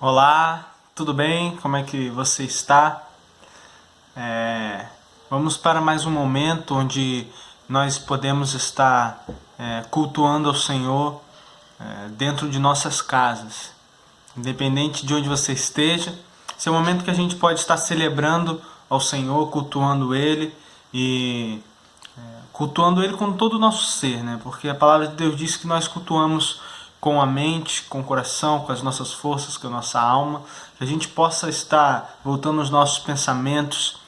Olá, tudo bem? Como é que você está? Vamos para mais um momento onde nós podemos estar cultuando ao Senhor dentro de nossas casas. Independente de onde você esteja, esse é o momento que a gente pode estar celebrando ao Senhor, cultuando Ele e cultuando Ele com todo o nosso ser, né? Porque a palavra de Deus diz que nós cultuamos com a mente, com o coração, com as nossas forças, com a nossa alma, que a gente possa estar voltando os nossos pensamentos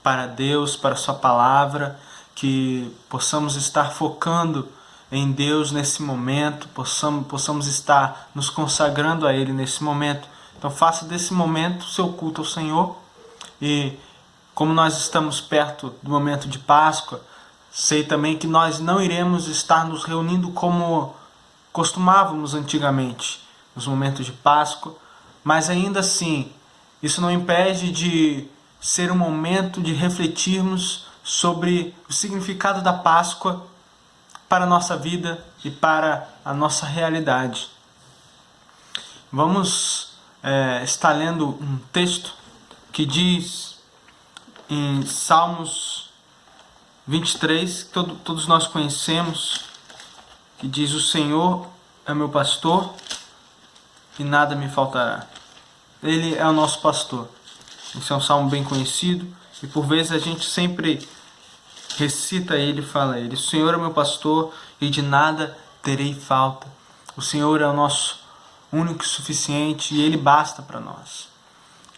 para Deus, para a Sua palavra, que possamos estar focando em Deus nesse momento, possamos estar nos consagrando a Ele nesse momento. Então faça desse momento seu culto ao Senhor e como nós estamos perto do momento de Páscoa, sei também que nós não iremos estar nos reunindo como costumávamos antigamente, nos momentos de Páscoa, mas ainda assim, isso não impede de ser um momento de refletirmos sobre o significado da Páscoa para a nossa vida e para a nossa realidade. Vamos estar lendo um texto que diz em Salmos 23, que todos nós conhecemos, que diz: o Senhor é meu pastor e nada me faltará. Ele é o nosso pastor. Esse é um salmo bem conhecido e por vezes a gente sempre recita ele e fala ele: o Senhor é meu pastor e de nada terei falta. O Senhor é o nosso único e suficiente e Ele basta para nós,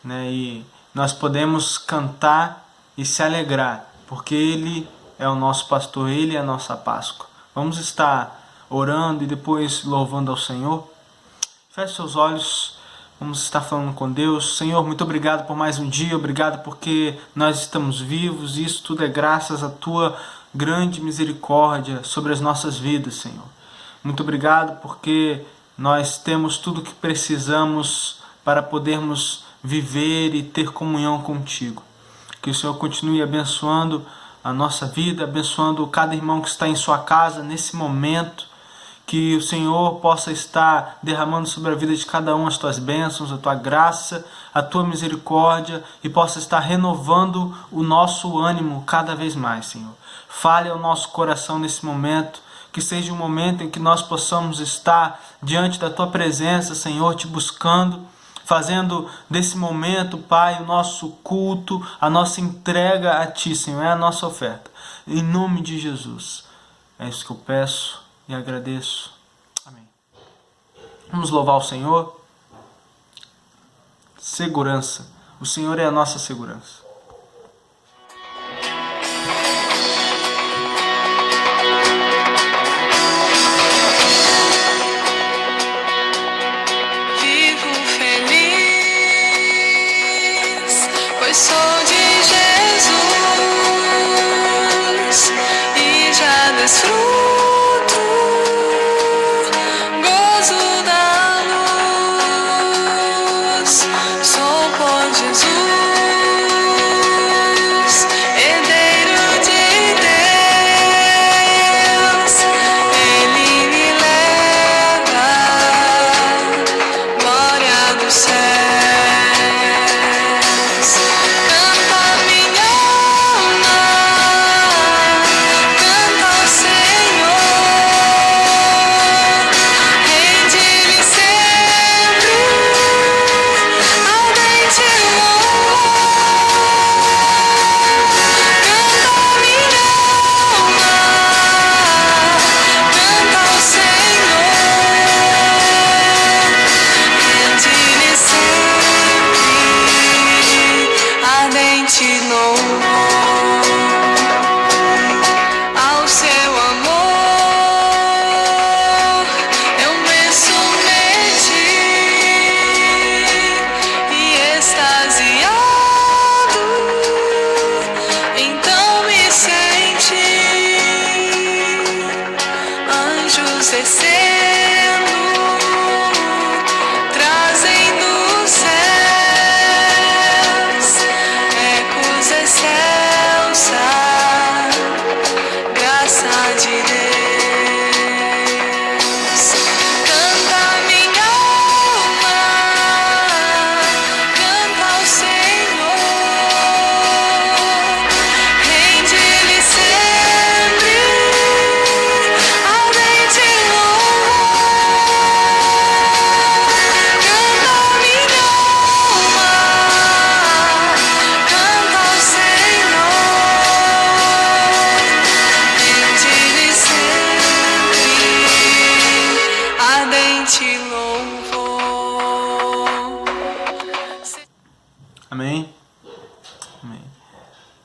né? E nós podemos cantar e se alegrar porque Ele é o nosso pastor, Ele é a nossa Páscoa. Vamos estar orando e depois louvando ao Senhor. Feche seus olhos, vamos estar falando com Deus. Senhor, muito obrigado por mais um dia, obrigado porque nós estamos vivos e isso tudo é graças à Tua grande misericórdia sobre as nossas vidas, Senhor. Muito obrigado porque nós temos tudo o que precisamos para podermos viver e ter comunhão contigo. Que o Senhor continue abençoando a nossa vida, abençoando cada irmão que está em sua casa nesse momento. Que o Senhor possa estar derramando sobre a vida de cada um as Tuas bênçãos, a Tua graça, a Tua misericórdia e possa estar renovando o nosso ânimo cada vez mais, Senhor. Fale ao nosso coração nesse momento, que seja um momento em que nós possamos estar diante da Tua presença, Senhor, Te buscando, fazendo desse momento, Pai, o nosso culto, a nossa entrega a Ti, Senhor, é a nossa oferta. Em nome de Jesus, é isso que eu peço e agradeço. Amém. Vamos louvar o Senhor. Segurança. O Senhor é a nossa segurança. Vivo feliz, pois sou de Jesus e já desfruto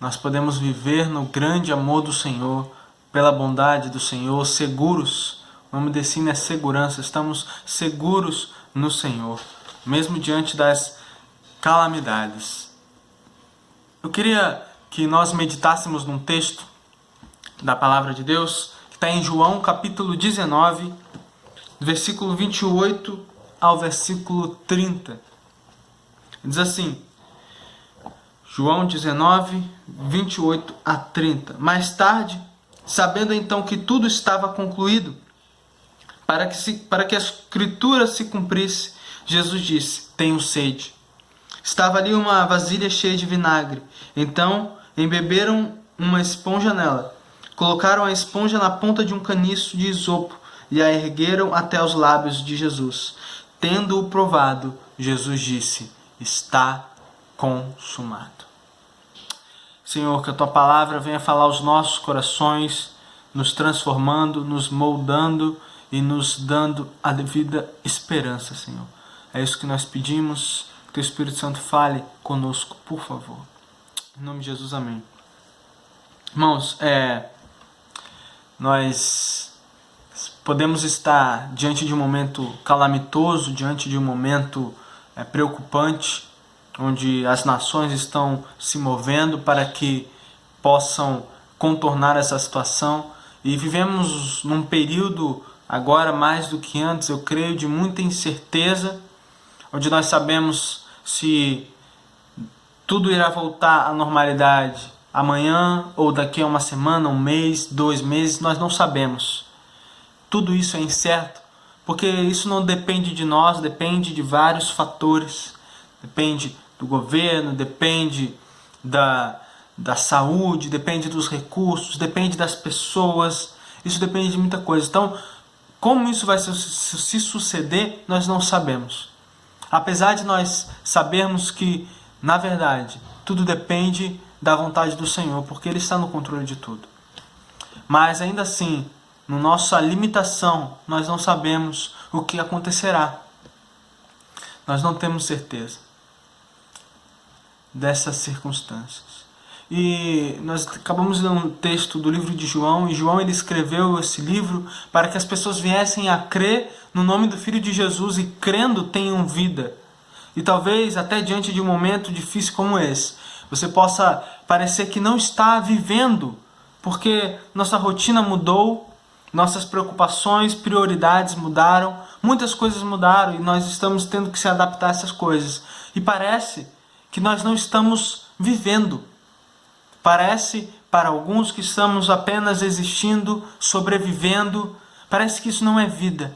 nós podemos viver no grande amor do Senhor, pela bondade do Senhor, seguros. O nome desse hino é segurança. Estamos seguros no Senhor, mesmo diante das calamidades. Eu queria que nós meditássemos num texto da palavra de Deus, que está em João capítulo 19, versículo 28 ao versículo 30. Diz assim, João 19, 28 a 30. Mais tarde, sabendo então que tudo estava concluído, para que a escritura se cumprisse, Jesus disse, tenho sede. Estava ali uma vasilha cheia de vinagre. Então embeberam uma esponja nela. Colocaram a esponja na ponta de um caniço de isopo e a ergueram até os lábios de Jesus. Tendo-o provado, Jesus disse, está consumado. Senhor, que a Tua palavra venha falar aos nossos corações, nos transformando, nos moldando e nos dando a devida esperança, Senhor. É isso que nós pedimos, que o Espírito Santo fale conosco, por favor. Em nome de Jesus, amém. Irmãos, nós podemos estar diante de um momento calamitoso, diante de um momento preocupante, onde as nações estão se movendo para que possam contornar essa situação. E vivemos num período, agora mais do que antes, eu creio, de muita incerteza, onde nós sabemos se tudo irá voltar à normalidade amanhã ou daqui a uma semana, um mês, 2 meses, nós não sabemos. Tudo isso é incerto, porque isso não depende de nós, depende de vários fatores. Depende do governo, depende da saúde, depende dos recursos, depende das pessoas, isso depende de muita coisa. Então, como isso vai se suceder, nós não sabemos. Apesar de nós sabermos que, na verdade, tudo depende da vontade do Senhor, porque Ele está no controle de tudo. Mas ainda assim, na nossa limitação, nós não sabemos o que acontecerá. Nós não temos certeza dessas circunstâncias. E nós acabamos de ler um texto do livro de João, e João ele escreveu esse livro para que as pessoas viessem a crer no nome do Filho de Jesus e crendo tenham vida. E talvez até diante de um momento difícil como esse, você possa parecer que não está vivendo, porque nossa rotina mudou, nossas preocupações, prioridades mudaram, muitas coisas mudaram e nós estamos tendo que se adaptar a essas coisas. E parece que nós não estamos vivendo. Parece para alguns que estamos apenas existindo, sobrevivendo. Parece que isso não é vida.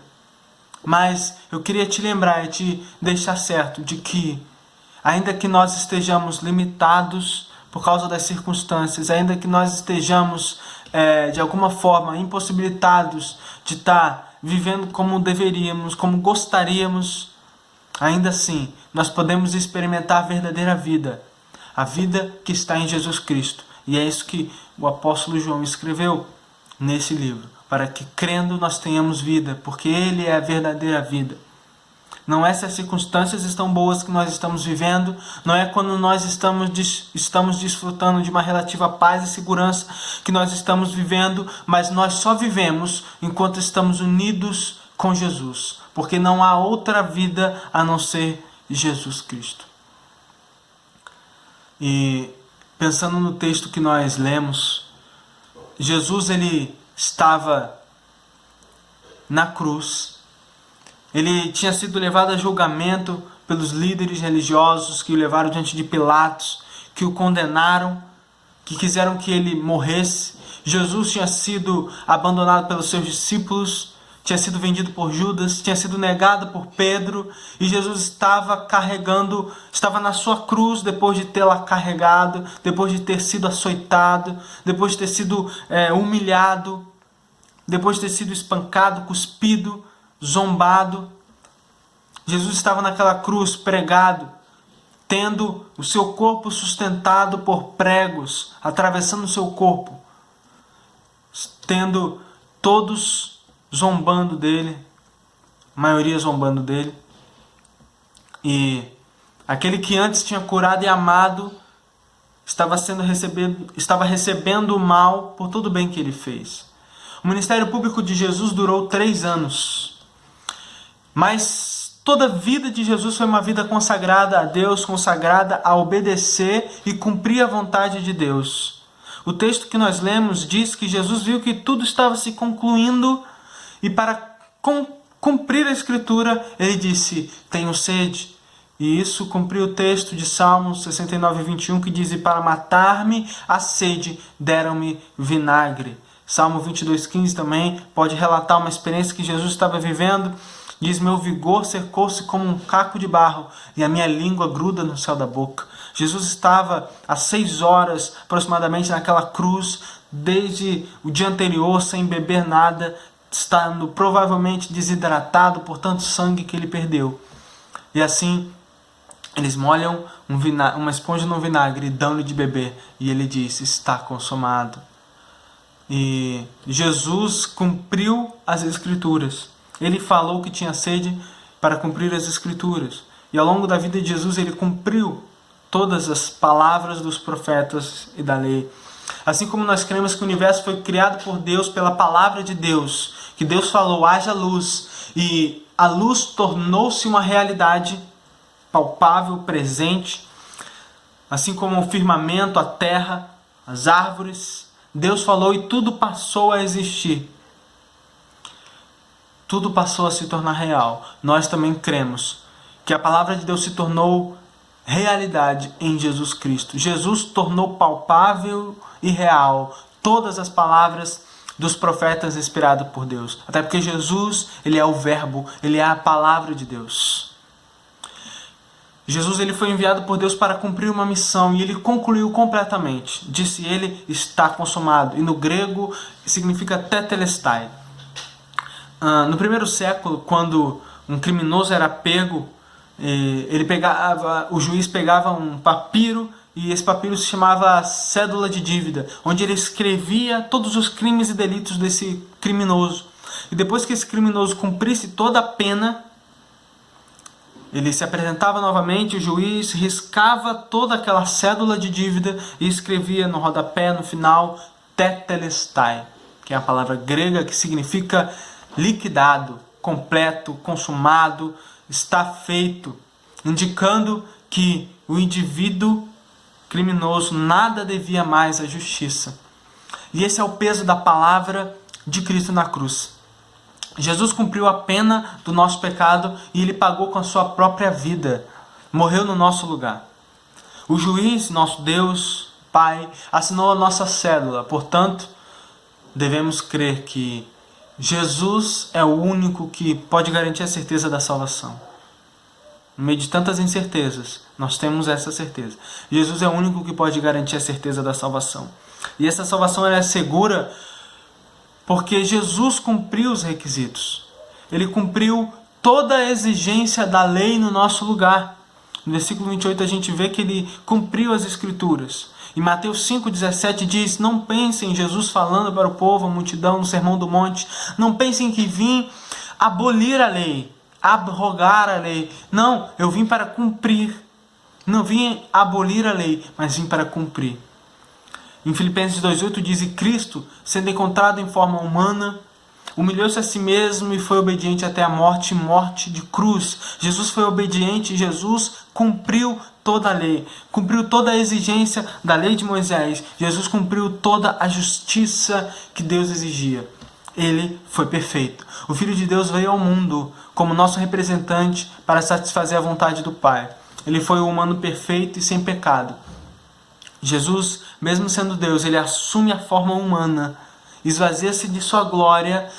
Mas eu queria te lembrar e te deixar certo de que, ainda que nós estejamos limitados por causa das circunstâncias, ainda que nós estejamos de alguma forma impossibilitados de estar vivendo como deveríamos, como gostaríamos, ainda assim nós podemos experimentar a verdadeira vida, a vida que está em Jesus Cristo. E é isso que o apóstolo João escreveu nesse livro, para que crendo nós tenhamos vida, porque Ele é a verdadeira vida. Não é se as circunstâncias estão boas que nós estamos vivendo, não é quando nós estamos desfrutando de uma relativa paz e segurança que nós estamos vivendo, mas nós só vivemos enquanto estamos unidos com Jesus, porque não há outra vida a não ser Jesus Cristo. E pensando no texto que nós lemos, Jesus ele estava na cruz. Ele tinha sido levado a julgamento pelos líderes religiosos que o levaram diante de Pilatos, que o condenaram, que quiseram que ele morresse. Jesus tinha sido abandonado pelos seus discípulos, tinha sido vendido por Judas, tinha sido negado por Pedro, e Jesus estava na sua cruz depois de tê-la carregado, depois de ter sido açoitado, depois de ter sido humilhado, depois de ter sido espancado, cuspido, zombado. Jesus estava naquela cruz pregado, tendo o seu corpo sustentado por pregos, atravessando o seu corpo, tendo todos zombando dele, a maioria zombando dele. E aquele que antes tinha curado e amado, estava recebendo o mal por todo o bem que ele fez. O ministério público de Jesus durou 3 anos. Mas toda a vida de Jesus foi uma vida consagrada a Deus, consagrada a obedecer e cumprir a vontade de Deus. O texto que nós lemos diz que Jesus viu que tudo estava se concluindo e para cumprir a Escritura, ele disse: tenho sede. E isso cumpriu o texto de Salmos 69, 21, que diz: e para matar-me a sede deram-me vinagre. Salmo 22, 15 também pode relatar uma experiência que Jesus estava vivendo. Diz: meu vigor secou-se como um caco de barro e a minha língua gruda no céu da boca. Jesus estava há 6 horas aproximadamente naquela cruz, desde o dia anterior, sem beber nada, estando provavelmente desidratado por tanto sangue que ele perdeu. E assim, eles molham uma esponja no vinagre e dão-lhe de beber. E ele diz: está consumado. E Jesus cumpriu as Escrituras. Ele falou que tinha sede para cumprir as Escrituras. E ao longo da vida de Jesus, ele cumpriu todas as palavras dos profetas e da lei. Assim como nós cremos que o universo foi criado por Deus pela palavra de Deus, que Deus falou: haja luz, e a luz tornou-se uma realidade palpável, presente, assim como o firmamento, a terra, as árvores. Deus falou e tudo passou a existir. Tudo passou a se tornar real. Nós também cremos que a palavra de Deus se tornou realidade em Jesus Cristo. Jesus tornou palpável e real todas as palavras dos profetas inspirados por Deus. Até porque Jesus, ele é o verbo, ele é a palavra de Deus. Jesus, ele foi enviado por Deus para cumprir uma missão e ele concluiu completamente. Disse ele: está consumado. E no grego significa tetelestai. No primeiro século, quando um criminoso era pego, o juiz pegava um papiro, e esse papiro se chamava cédula de dívida, onde ele escrevia todos os crimes e delitos desse criminoso. E depois que esse criminoso cumprisse toda a pena, ele se apresentava novamente, o juiz riscava toda aquela cédula de dívida e escrevia no rodapé, no final, tetelestai, que é a palavra grega que significa liquidado, completo, consumado, está feito, indicando que o indivíduo criminoso nada devia mais à justiça. E esse é o peso da palavra de Cristo na cruz. Jesus cumpriu a pena do nosso pecado e ele pagou com a sua própria vida. Morreu no nosso lugar. O juiz, nosso Deus, Pai, assinou a nossa cédula. Portanto, devemos crer que Jesus é o único que pode garantir a certeza da salvação. No meio de tantas incertezas, nós temos essa certeza. Jesus é o único que pode garantir a certeza da salvação. E essa salvação ela é segura porque Jesus cumpriu os requisitos. Ele cumpriu toda a exigência da lei no nosso lugar. No versículo 28 a gente vê que ele cumpriu as Escrituras. Em Mateus 5,17 diz: não pensem, Jesus falando para o povo, a multidão, no Sermão do Monte, não pensem que vim abolir a lei, abrogar a lei. Não, eu vim para cumprir. Não vim abolir a lei, mas vim para cumprir. Em Filipenses 2,8 diz: e Cristo, sendo encontrado em forma humana, humilhou-se a si mesmo e foi obediente até a morte, morte de cruz. Jesus foi obediente, Jesus cumpriu toda a lei, cumpriu toda a exigência da lei de Moisés. Jesus cumpriu toda a justiça que Deus exigia. Ele foi perfeito. O Filho de Deus veio ao mundo como nosso representante para satisfazer a vontade do Pai. Ele foi o humano perfeito e sem pecado. Jesus, mesmo sendo Deus, ele assume a forma humana, esvazia-se de sua glória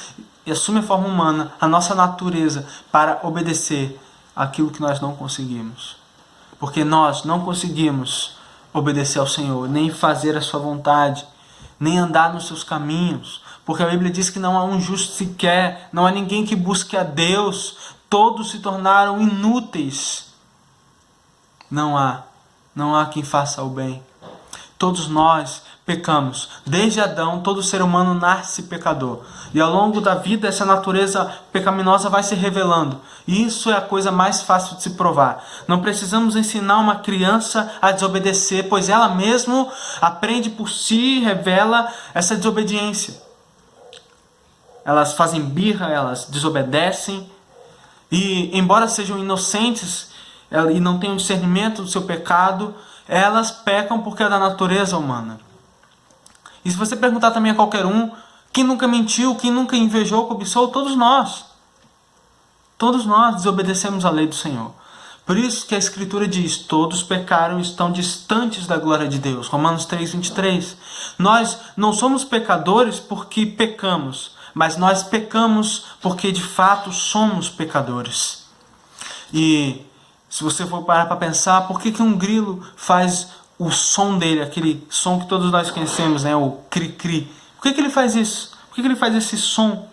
e assume a forma humana, a nossa natureza, para obedecer aquilo que nós não conseguimos. Porque nós não conseguimos obedecer ao Senhor, nem fazer a sua vontade, nem andar nos seus caminhos. Porque a Bíblia diz que não há um justo sequer, não há ninguém que busque a Deus, todos se tornaram inúteis. Não há quem faça o bem. Todos nós pecamos. Desde Adão, todo ser humano nasce pecador. E ao longo da vida, essa natureza pecaminosa vai se revelando. E isso é a coisa mais fácil de se provar. Não precisamos ensinar uma criança a desobedecer, pois ela mesma aprende por si e revela essa desobediência. Elas fazem birra, elas desobedecem. E embora sejam inocentes e não tenham discernimento do seu pecado, elas pecam porque é da natureza humana. E se você perguntar também a qualquer um, quem nunca mentiu, quem nunca invejou, cobiçou, todos nós. Todos nós desobedecemos a lei do Senhor. Por isso que a Escritura diz, todos pecaram e estão distantes da glória de Deus. Romanos 3:23. Nós não somos pecadores porque pecamos, mas nós pecamos porque de fato somos pecadores. E se você for parar para pensar, por que um grilo faz o som dele, aquele som que todos nós conhecemos, né? O cri-cri. Por que ele faz isso? Por que ele faz esse som?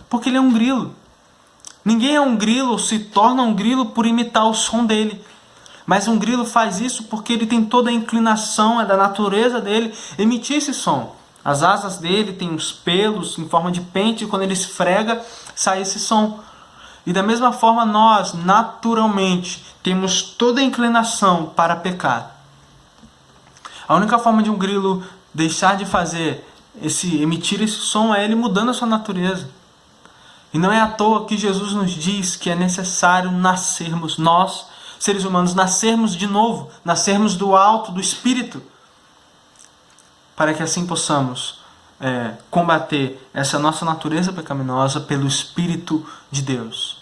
Porque ele é um grilo. Ninguém é um grilo ou se torna um grilo por imitar o som dele. Mas um grilo faz isso porque ele tem toda a inclinação, é da natureza dele emitir esse som. As asas dele têm uns pelos em forma de pente e quando ele esfrega, sai esse som. E da mesma forma nós, naturalmente, temos toda a inclinação para pecar. A única forma de um grilo deixar de emitir esse som é ele mudando a sua natureza. E não é à toa que Jesus nos diz que é necessário nascermos, nós, seres humanos, nascermos de novo, nascermos do alto, do Espírito, para que assim possamos combater essa nossa natureza pecaminosa pelo Espírito de Deus.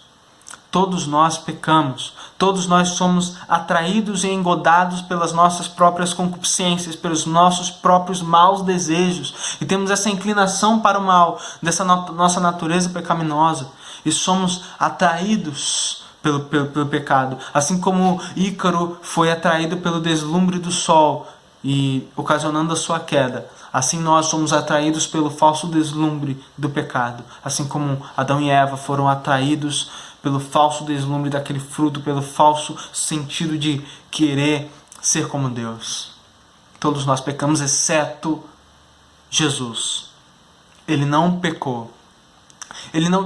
Todos nós pecamos, todos nós somos atraídos e engodados pelas nossas próprias concupiscências, pelos nossos próprios maus desejos, e temos essa inclinação para o mal, dessa nossa natureza pecaminosa, e somos atraídos pelo pecado, assim como Ícaro foi atraído pelo deslumbre do sol, e ocasionando a sua queda. Assim nós somos atraídos pelo falso deslumbre do pecado, assim como Adão e Eva foram atraídos pelo falso deslumbre daquele fruto, pelo falso sentido de querer ser como Deus. Todos nós pecamos, exceto Jesus. Ele não pecou.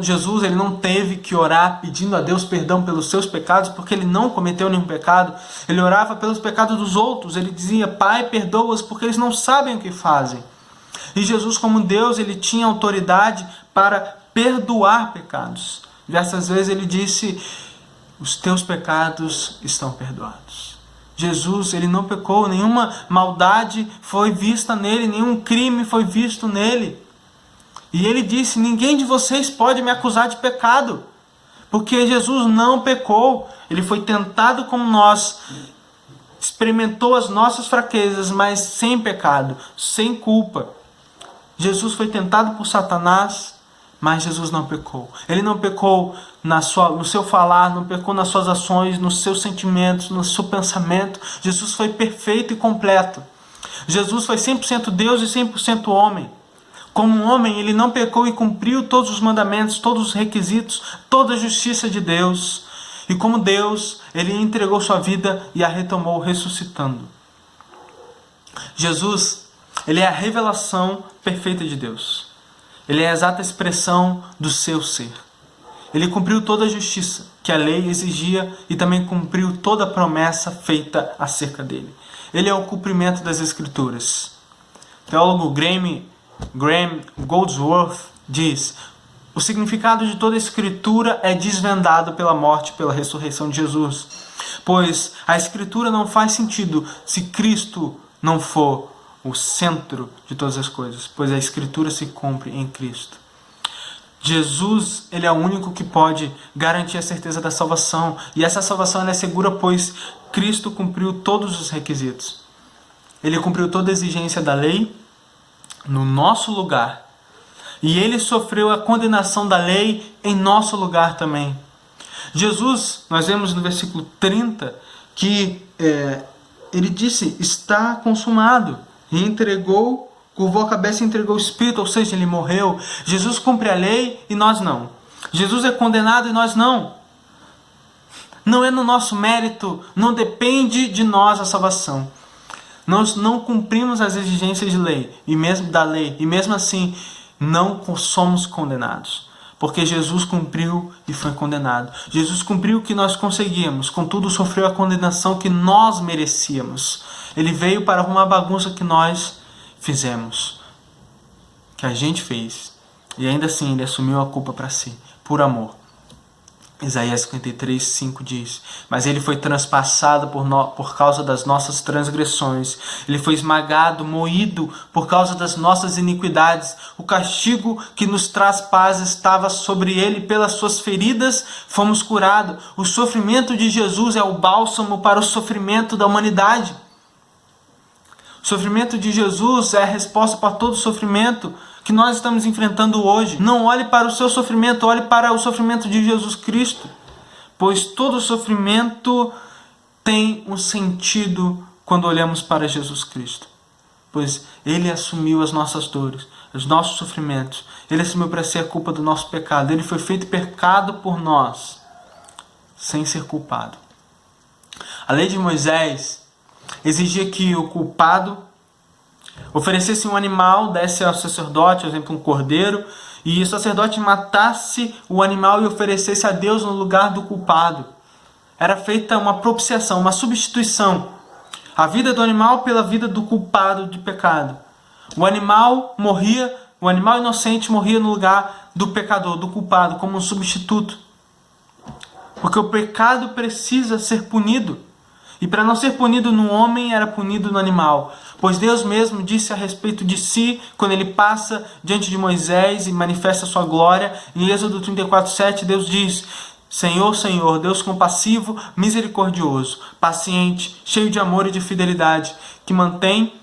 Jesus não teve que orar pedindo a Deus perdão pelos seus pecados, porque ele não cometeu nenhum pecado. Ele orava pelos pecados dos outros. Ele dizia, Pai, perdoa-os, porque eles não sabem o que fazem. E Jesus, como Deus, ele tinha autoridade para perdoar pecados. Diversas vezes ele disse, os teus pecados estão perdoados. Jesus, ele não pecou, nenhuma maldade foi vista nele, nenhum crime foi visto nele. E ele disse, ninguém de vocês pode me acusar de pecado, porque Jesus não pecou. Ele foi tentado como nós, experimentou as nossas fraquezas, mas sem pecado, sem culpa. Jesus foi tentado por Satanás, mas Jesus não pecou. Ele não pecou no seu falar, não pecou nas suas ações, nos seus sentimentos, no seu pensamento. Jesus foi perfeito e completo. Jesus foi 100% Deus e 100% homem. Como homem, ele não pecou e cumpriu todos os mandamentos, todos os requisitos, toda a justiça de Deus. E como Deus, ele entregou sua vida e a retomou ressuscitando. Jesus, ele é a revelação perfeita de Deus. Ele é a exata expressão do seu ser. Ele cumpriu toda a justiça que a lei exigia e também cumpriu toda a promessa feita acerca dele. Ele é o cumprimento das Escrituras. O teólogo Graham Goldsworth diz, o significado de toda a Escritura é desvendado pela morte e pela ressurreição de Jesus. Pois a Escritura não faz sentido se Cristo não for o centro de todas as coisas, pois a Escritura se cumpre em Cristo. Jesus, ele é o único que pode garantir a certeza da salvação, e essa salvação é segura, pois Cristo cumpriu todos os requisitos. Ele cumpriu toda a exigência da lei no nosso lugar, e ele sofreu a condenação da lei em nosso lugar também. Jesus, nós vemos no versículo 30, que ele disse, está consumado. E entregou, curvou a cabeça e entregou o Espírito, ou seja, ele morreu. Jesus cumpre a lei e nós não. Jesus é condenado e nós não. Não é no nosso mérito, não depende de nós a salvação. Nós não cumprimos as exigências de lei, e mesmo assim não somos condenados. Porque Jesus cumpriu e foi condenado. Jesus cumpriu o que nós conseguíamos, contudo sofreu a condenação que nós merecíamos. Ele veio para arrumar a bagunça que nós fizemos, que a gente fez. E ainda assim ele assumiu a culpa para si, por amor. Isaías 53:5 diz: mas ele foi transpassado por causa das nossas transgressões. Ele foi esmagado, moído por causa das nossas iniquidades. O castigo que nos traz paz estava sobre ele. Pelas suas feridas fomos curados. O sofrimento de Jesus é o bálsamo para o sofrimento da humanidade. O sofrimento de Jesus é a resposta para todo o sofrimento que nós estamos enfrentando hoje. Não olhe para o seu sofrimento, olhe para o sofrimento de Jesus Cristo. Pois todo sofrimento tem um sentido quando olhamos para Jesus Cristo. Pois Ele assumiu as nossas dores, os nossos sofrimentos. Ele assumiu para si a culpa do nosso pecado. Ele foi feito pecado por nós, sem ser culpado. A lei de Moisés exigia que o culpado oferecesse um animal, desse ao sacerdote, por exemplo, um cordeiro, e o sacerdote matasse o animal e oferecesse a Deus no lugar do culpado. Era feita uma propiciação, uma substituição. A vida do animal pela vida do culpado de pecado. O animal morria, o animal inocente morria no lugar do pecador, do culpado, como um substituto. Porque o pecado precisa ser punido. E para não ser punido no homem, era punido no animal. Pois Deus mesmo disse a respeito de si, quando ele passa diante de Moisés e manifesta sua glória. Em Êxodo 34:7, Deus diz: Senhor, Senhor, Deus compassivo, misericordioso, paciente, cheio de amor e de fidelidade, que mantém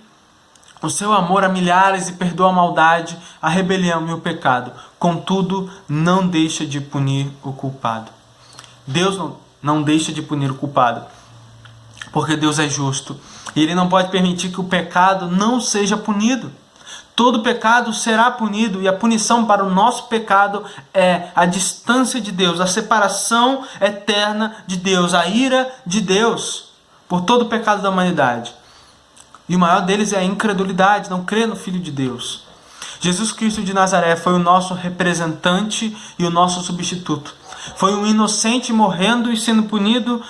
o seu amor a milhares e perdoa a maldade, a rebelião e o pecado. Contudo, não deixa de punir o culpado. Deus não deixa de punir o culpado, porque Deus é justo. E Ele não pode permitir que o pecado não seja punido. Todo pecado será punido, e a punição para o nosso pecado é a distância de Deus, a separação eterna de Deus, a ira de Deus por todo o pecado da humanidade. E o maior deles é a incredulidade, não crer no Filho de Deus. Jesus Cristo de Nazaré foi o nosso representante e o nosso substituto. Foi um inocente morrendo e sendo punido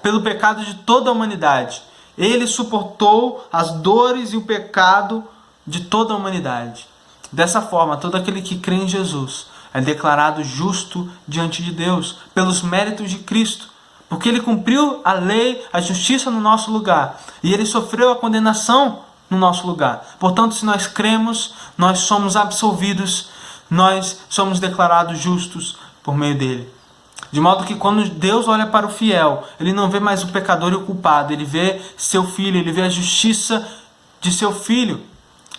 pelo pecado de toda a humanidade. Ele suportou as dores e o pecado de toda a humanidade. Dessa forma, todo aquele que crê em Jesus é declarado justo diante de Deus, pelos méritos de Cristo, porque Ele cumpriu a lei, a justiça no nosso lugar, e Ele sofreu a condenação no nosso lugar. Portanto, se nós cremos, nós somos absolvidos, nós somos declarados justos por meio dele. De modo que quando Deus olha para o fiel, Ele não vê mais o pecador e o culpado, Ele vê seu filho, Ele vê a justiça de seu filho.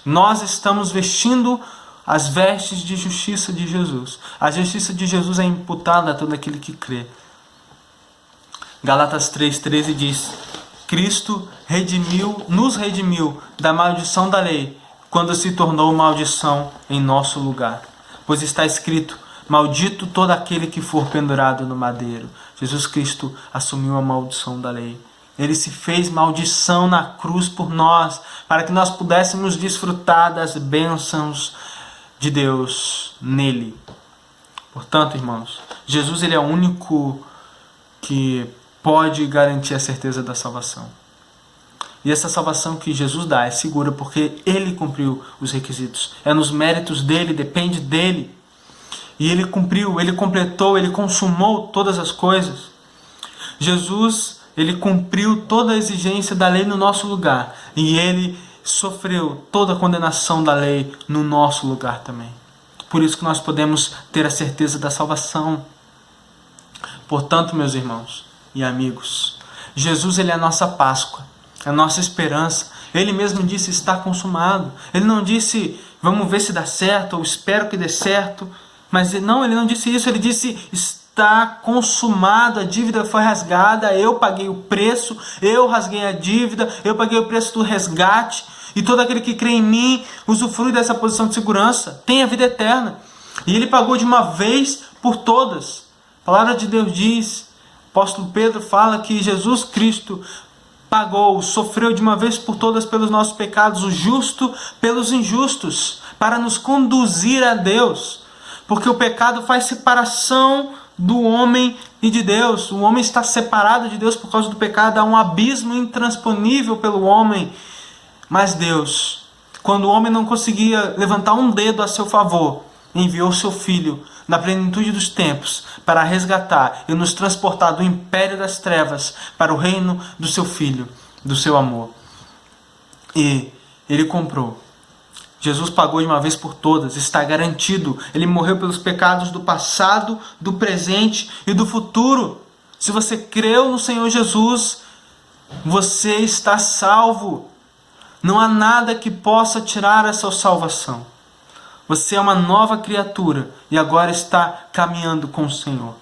Nós estamos vestindo as vestes de justiça de Jesus. A justiça de Jesus é imputada a todo aquele que crê. Gálatas 3:13 diz: Cristo nos redimiu da maldição da lei, quando se tornou maldição em nosso lugar. Pois está escrito: maldito todo aquele que for pendurado no madeiro. Jesus Cristo assumiu a maldição da lei. Ele se fez maldição na cruz por nós, para que nós pudéssemos desfrutar das bênçãos de Deus nele. Portanto, irmãos, Jesus ele é o único que pode garantir a certeza da salvação. E essa salvação que Jesus dá é segura porque Ele cumpriu os requisitos. É nos méritos dele, depende dele. E Ele cumpriu, Ele completou, Ele consumou todas as coisas. Jesus, Ele cumpriu toda a exigência da lei no nosso lugar. E Ele sofreu toda a condenação da lei no nosso lugar também. Por isso que nós podemos ter a certeza da salvação. Portanto, meus irmãos e amigos, Jesus ele é a nossa Páscoa, a nossa esperança. Ele mesmo disse: está consumado. Ele não disse: vamos ver se dá certo, ou espero que dê certo. Mas não, ele não disse isso. Ele disse: está consumado, a dívida foi rasgada, eu paguei o preço, eu rasguei a dívida, eu paguei o preço do resgate. E todo aquele que crê em mim usufrui dessa posição de segurança, tem a vida eterna. E ele pagou de uma vez por todas. A palavra de Deus diz, o apóstolo Pedro fala que Jesus Cristo pagou, sofreu de uma vez por todas pelos nossos pecados, o justo pelos injustos, para nos conduzir a Deus. Porque o pecado faz separação do homem e de Deus. O homem está separado de Deus por causa do pecado. Há um abismo intransponível pelo homem. Mas Deus, quando o homem não conseguia levantar um dedo a seu favor, enviou seu Filho na plenitude dos tempos para resgatar e nos transportar do império das trevas para o reino do seu Filho, do seu amor. E Ele comprou. Jesus pagou de uma vez por todas, está garantido. Ele morreu pelos pecados do passado, do presente e do futuro. Se você creu no Senhor Jesus, você está salvo. Não há nada que possa tirar essa salvação. Você é uma nova criatura e agora está caminhando com o Senhor.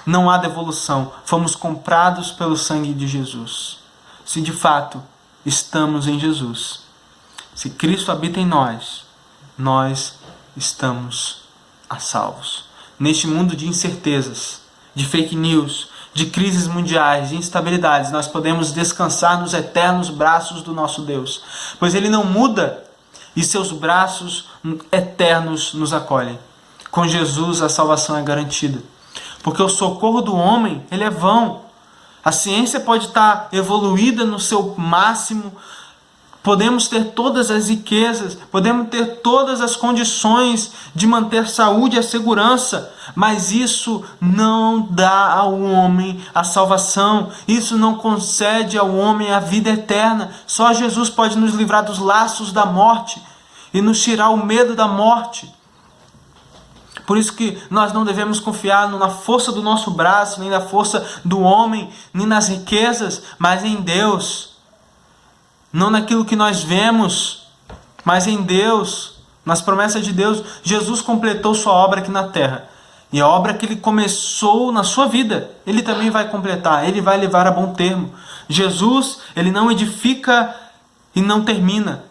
Não há devolução. Fomos comprados pelo sangue de Jesus. Se de fato estamos em Jesus, se Cristo habita em nós, nós estamos a salvos. Neste mundo de incertezas, de fake news, de crises mundiais, de instabilidades, nós podemos descansar nos eternos braços do nosso Deus, pois Ele não muda e seus braços eternos nos acolhem. Com Jesus a salvação é garantida, porque o socorro do homem, ele é vão. A ciência pode estar evoluída no seu máximo, podemos ter todas as riquezas, podemos ter todas as condições de manter saúde e a segurança, mas isso não dá ao homem a salvação, isso não concede ao homem a vida eterna. Só Jesus pode nos livrar dos laços da morte e nos tirar o medo da morte. Por isso que nós não devemos confiar na força do nosso braço, nem na força do homem, nem nas riquezas, mas em Deus. Não naquilo que nós vemos, mas em Deus, nas promessas de Deus. Jesus completou sua obra aqui na terra. E a obra que Ele começou na sua vida, Ele também vai completar. Ele vai levar a bom termo. Jesus, Ele não edifica e não termina.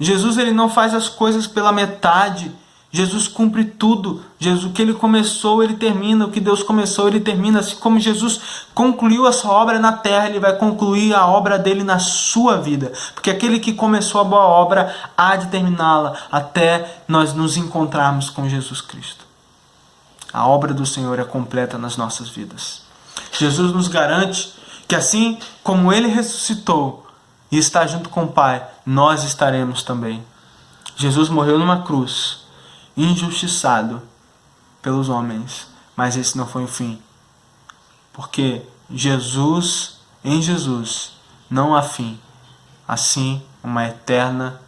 Jesus, Ele não faz as coisas pela metade. Jesus cumpre tudo. Jesus, o que Ele começou, Ele termina. O que Deus começou, Ele termina. Assim como Jesus concluiu a sua obra na terra, Ele vai concluir a obra dele na sua vida. Porque aquele que começou a boa obra há de terminá-la até nós nos encontrarmos com Jesus Cristo. A obra do Senhor é completa nas nossas vidas. Jesus nos garante que assim como Ele ressuscitou e está junto com o Pai, nós estaremos também. Jesus morreu numa cruz, injustiçado pelos homens, mas esse não foi o fim, porque em Jesus não há fim, assim uma eterna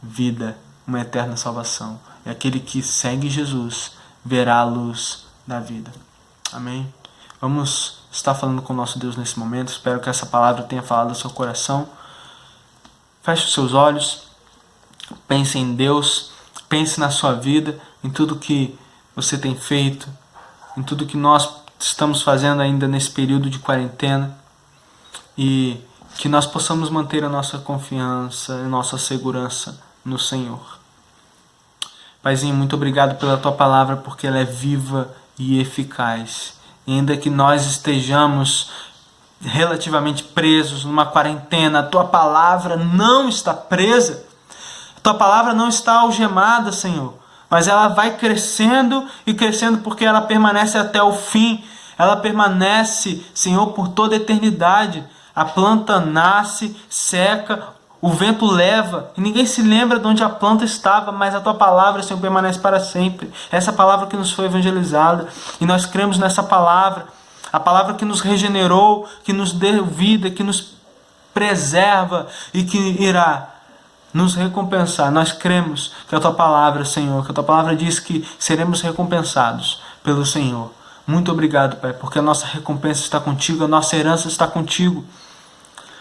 vida, uma eterna salvação, e aquele que segue Jesus verá a luz da vida. Amém? Vamos estar falando com o nosso Deus nesse momento. Espero que essa palavra tenha falado ao seu coração. Feche os seus olhos, pense em Deus, pense na sua vida, em tudo que você tem feito, em tudo que nós estamos fazendo ainda nesse período de quarentena, e que nós possamos manter a nossa confiança e nossa segurança no Senhor. Paizinho, muito obrigado pela Tua palavra, porque ela é viva e eficaz. E ainda que nós estejamos relativamente presos numa quarentena, a Tua palavra não está presa. Tua palavra não está algemada, Senhor, mas ela vai crescendo e crescendo porque ela permanece até o fim. Ela permanece, Senhor, por toda a eternidade. A planta nasce, seca, o vento leva e ninguém se lembra de onde a planta estava, mas a Tua palavra, Senhor, permanece para sempre. Essa palavra que nos foi evangelizada e nós cremos nessa palavra, a palavra que nos regenerou, que nos deu vida, que nos preserva e que irá nos recompensar. Nós cremos que a Tua palavra, Senhor, que a Tua palavra diz que seremos recompensados pelo Senhor. Muito obrigado, Pai, porque a nossa recompensa está contigo, a nossa herança está contigo.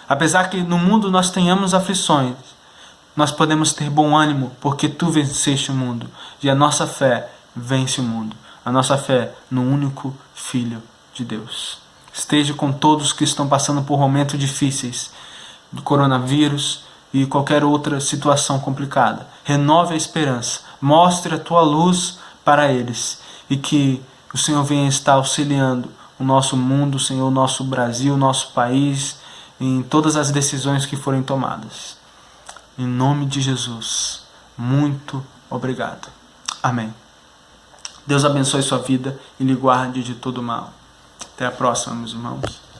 Apesar que no mundo nós tenhamos aflições, nós podemos ter bom ânimo, porque Tu venceste o mundo. E a nossa fé vence o mundo. A nossa fé no único Filho de Deus. Esteja com todos que estão passando por momentos difíceis, do coronavírus e qualquer outra situação complicada. Renove a esperança, mostre a Tua luz para eles e que o Senhor venha estar auxiliando o nosso mundo, Senhor, o nosso Brasil, o nosso país em todas as decisões que forem tomadas. Em nome de Jesus, muito obrigado. Amém. Deus abençoe sua vida e lhe guarde de todo mal. Até a próxima, meus irmãos.